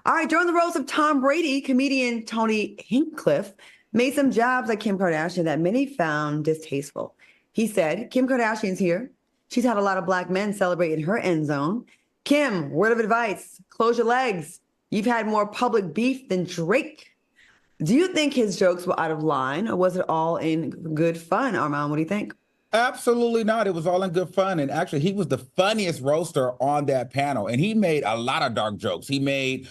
All right, during the roast of Tom Brady, comedian Tony Hinchcliffe made some jabs at Kim Kardashian that many found distasteful. He said, Kim Kardashian's here. She's had a lot of black men celebrate in her end zone. Kim, word of advice, close your legs. You've had more public beef than Drake. Do you think his jokes were out of line, or was it all in good fun, Armand? What do you think? Absolutely not. It was all in good fun. And actually, he was the funniest roaster on that panel. And he made a lot of dark jokes. He made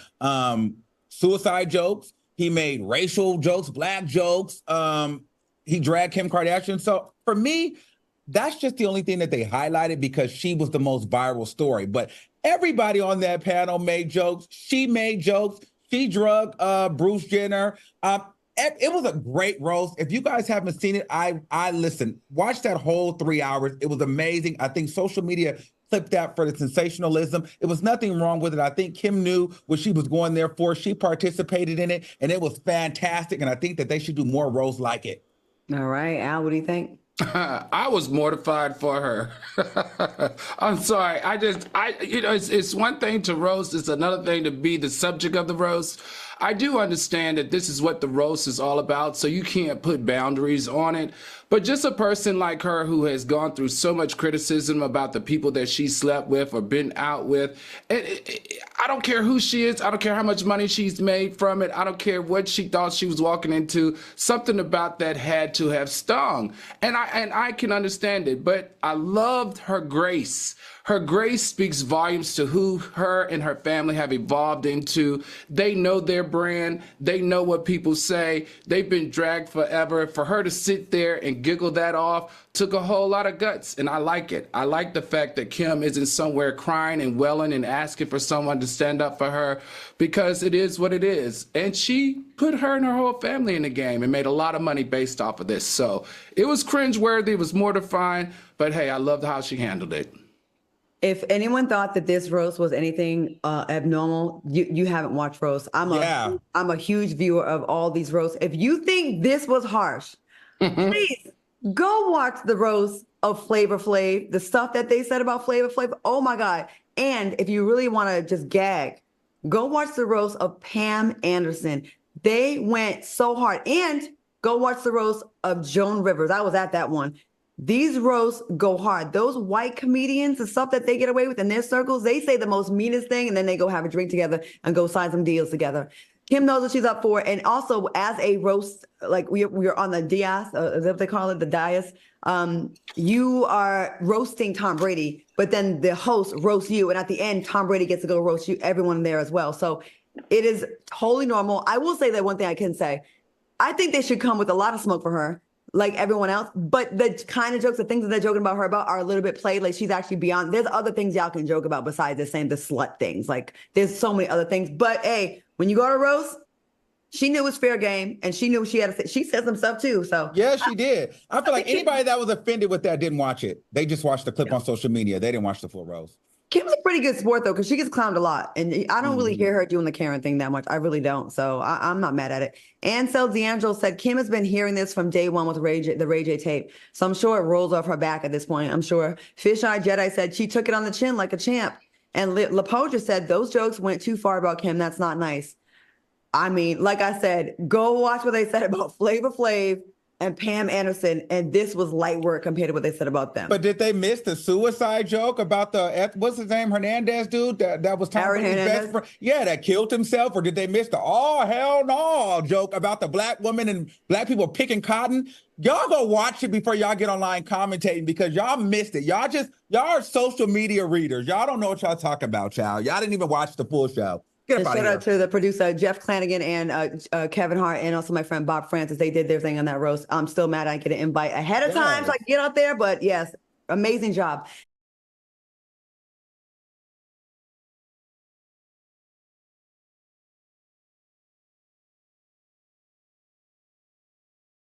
suicide jokes. He made racial jokes, black jokes. He dragged Kim Kardashian. So for me, that's just the only thing that they highlighted because she was the most viral story. But everybody on that panel made jokes. She made jokes. She drugged Bruce Jenner. It was a great roast. If you guys haven't seen it, I listen, watch that whole 3 hours. It was amazing. I think social media clipped that for the sensationalism. It was nothing wrong with it. I think Kim knew what she was going there for. She participated in it, and it was fantastic. And I think that they should do more roasts like it. All right, Al, what do you think? I was mortified for her. I'm sorry. It's one thing to roast. It's another thing to be the subject of the roast. I do understand that this is what the roast is all about, so you can't put boundaries on it. But just a person like her who has gone through so much criticism about the people that she slept with or been out with, I don't care who she is. I don't care how much money she's made from it. I don't care what she thought she was walking into. Something about that had to have stung. And I can understand it, but I loved her grace. Her grace speaks volumes to who her and her family have evolved into. They know their brand. They know what people say. They've been dragged forever. For her to sit there and giggle that off took a whole lot of guts, and I like it. I like the fact that Kim isn't somewhere crying and welling and asking for someone to stand up for her because it is what it is. And she put her and her whole family in the game and made a lot of money based off of this. So it was cringeworthy. It was mortifying, but hey, I loved how she handled it. If anyone thought that this roast was anything abnormal, you haven't watched roast. I'm a huge viewer of all these roasts. If you think this was harsh, please go watch the roast of Flavor Flav, the stuff that they said about Flavor Flav. Oh my God. And if you really want to just gag, go watch the roast of Pam Anderson. They went so hard. And go watch the roast of Joan Rivers. I was at that one. These roasts go hard. Those white comedians, the stuff that they get away with in their circles, they say the most meanest thing, and then they go have a drink together and go sign some deals together. Kim knows what she's up for. And also, as a roast, like we're on the dais, is that what they call it, the dais? You are roasting Tom Brady, but then the host roasts you. And at the end, Tom Brady gets to go roast you, everyone there as well. So it is totally normal. I will say that one thing I can say. I think they should come with a lot of smoke for her, like everyone else. But the kind of jokes, the things that they're joking about her about are a little bit played. Like she's actually beyond. There's other things y'all can joke about besides just saying the slut things. Like there's so many other things. But hey, when you go to roast, she knew it was fair game, and she knew she had to. She said some stuff too. So yeah, she did. I feel like anybody that was offended with that didn't watch it. They just watched the clip on social media. They didn't watch the full roast. Kim's a pretty good sport though, because she gets clowned a lot, and I don't really hear her doing the Karen thing that much. I really don't, so I'm not mad at it. Ansel D'Angelo said Kim has been hearing this from day one with the Ray J tape, so I'm sure it rolls off her back at this point. I'm sure. Fisheye Jedi said she took it on the chin like a champ, and Lapoja said those jokes went too far about Kim. That's not nice. I mean, like I said, go watch what they said about Flavor Flav and Pam Anderson, and this was light work compared to what they said about them. But did they miss the suicide joke about the, what's his name, Hernandez dude? That was Tom Brady's best friend? Yeah, that killed himself. Or did they miss the, oh, hell no, joke about the black woman and black people picking cotton? Y'all go watch it before y'all get online commentating, because y'all missed it. Y'all are social media readers. Y'all don't know what y'all talking about, child. Y'all didn't even watch the full show. Shout out to the producer, Jeff Clanagan, and Kevin Hart, and also my friend Bob Francis. They did their thing on that roast. I'm still mad I get an invite ahead of time so I can get out there. But yes, amazing job.